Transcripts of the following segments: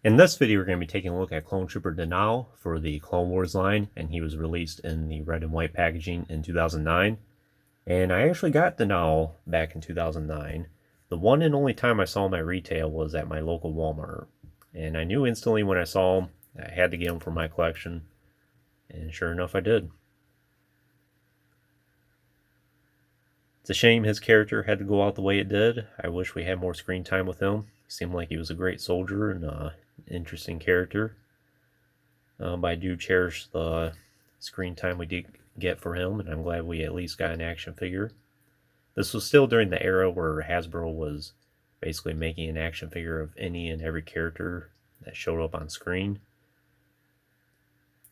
In this video, we're going to be taking a look at Clone Trooper Denal for the Clone Wars line, and he was released in the red and white packaging in 2009. And I actually got Denal back in 2009. The one and only time I saw him at retail was at my local Walmart. And I knew instantly when I saw him, I had to get him for my collection. And sure enough, I did. It's a shame his character had to go out the way it did. I wish we had more screen time with him. He seemed like he was a great soldier and an interesting character. But I do cherish the screen time we did get for him, and I'm glad we at least got an action figure. This was still during the era where Hasbro was basically making an action figure of any and every character that showed up on screen,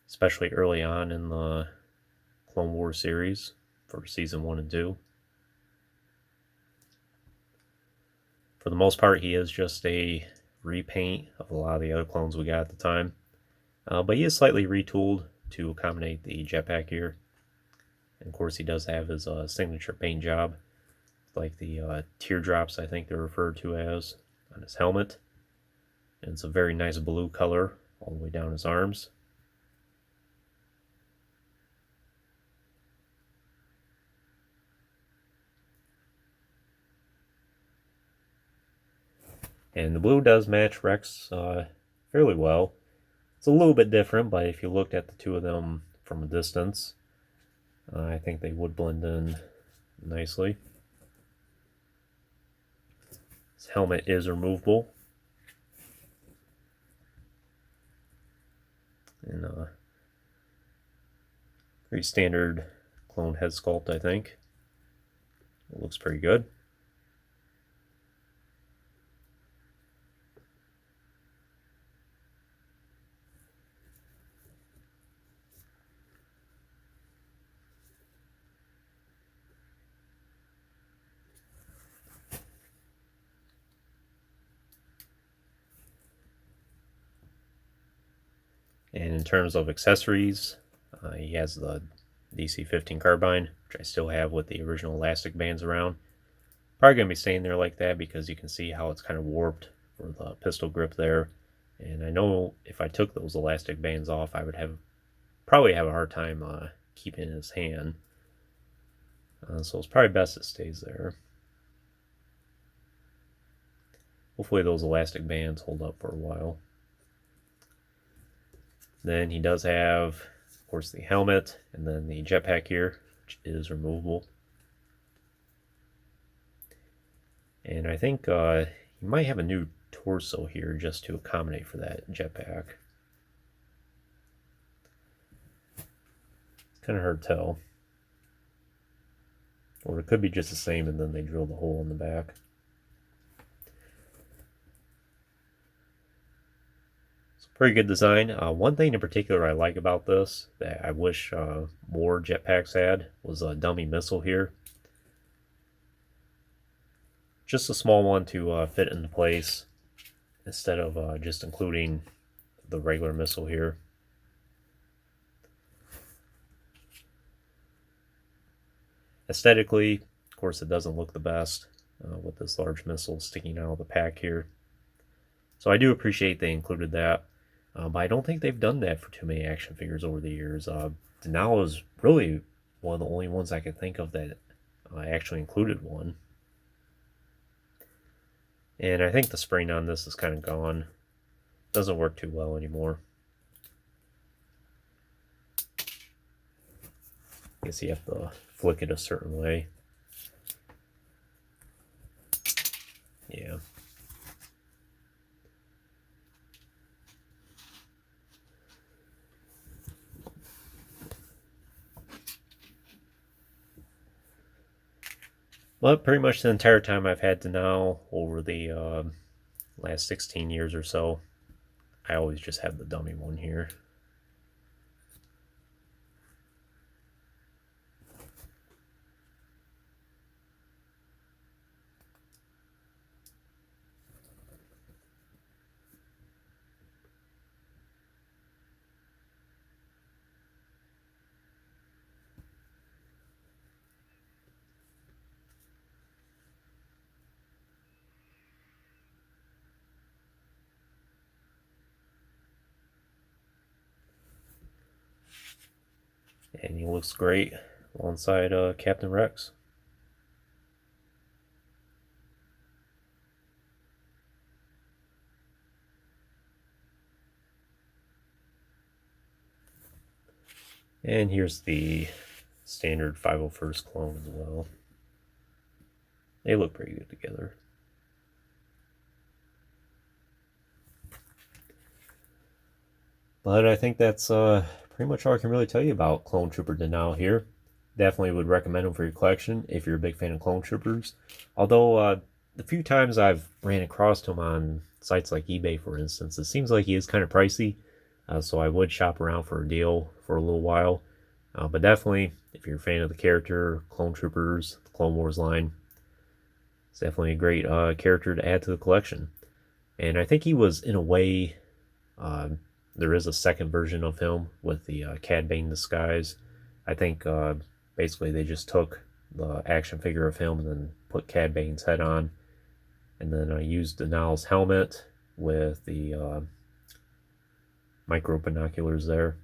especially early on in the Clone Wars series for season 1 and 2. For the most part, he is just a repaint of a lot of the other clones we got at the time. But he is slightly retooled to accommodate the jetpack here. And of course, he does have his signature paint job, like the teardrops, I think they're referred to as, on his helmet. And it's a very nice blue color all the way down his arms. And the blue does match Rex fairly well. It's a little bit different, but if you looked at the two of them from a distance, I think they would blend in nicely. His helmet is removable. And pretty standard clone head sculpt, I think. It looks pretty good. And in terms of accessories, he has the DC-15 carbine, which I still have with the original elastic bands around. Probably going to be staying there like that because you can see how it's kind of warped for the pistol grip there. And I know if I took those elastic bands off, I would probably have a hard time keeping it in his hand. So it's probably best it stays there. Hopefully those elastic bands hold up for a while. Then he does have, of course, the helmet and then the jetpack here, which is removable. And I think he might have a new torso here just to accommodate for that jetpack. It's kind of hard to tell. Or it could be just the same and then they drilled the hole in the back. Pretty good design. One thing in particular I like about this that I wish more jetpacks had was a dummy missile here. Just a small one to fit into place instead of just including the regular missile here. Aesthetically, of course, it doesn't look the best with this large missile sticking out of the pack here. So I do appreciate they included that. But I don't think they've done that for too many action figures over the years. Denal is really one of the only ones I can think of that actually included one. And I think the spring on this is kind of gone. Doesn't work too well anymore. I guess you have to flick it a certain way. Yeah. But pretty much the entire time I've had Denal over the last 16 years or so, I always just have the dummy one here. And he looks great alongside Captain Rex. And here's the standard 501st clone as well. They look pretty good together. But I think that's pretty much all I can really tell you about Clone Trooper Denal here. Definitely would recommend him for your collection if you're a big fan of Clone Troopers. Although the few times I've ran across him on sites like eBay, for instance, it seems like he is kind of pricey. So I would shop around for a deal for a little while. But definitely, if you're a fan of the character, Clone Troopers, the Clone Wars line, it's definitely a great character to add to the collection. And I think he was, in a way, there is a second version of him with the Cad Bane disguise. I think basically they just took the action figure of him and then put Cad Bane's head on. And then I used Denal's helmet with the micro binoculars there.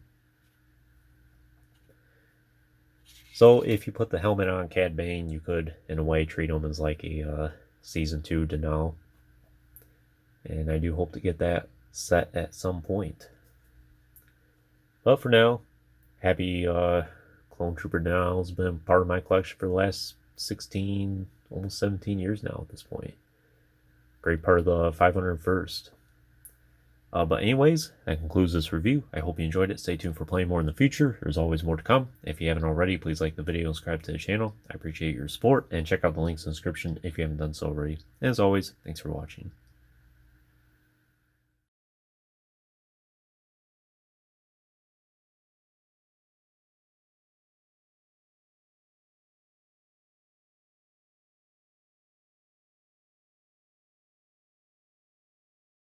So if you put the helmet on Cad Bane, you could, in a way, treat him as like a Season 2 Denal. And I do hope to get that set at some point. But for now, happy Clone Trooper Denal has been part of my collection for the last 16, almost 17 years now at this point. Great part of the 501st. But anyways, that concludes this review. I hope you enjoyed it. Stay tuned for playing more in the future. There's always more to come. If you haven't already, please like the video and subscribe to the channel. I appreciate your support, and check out the links in the description if you haven't done so already. And as always, thanks for watching.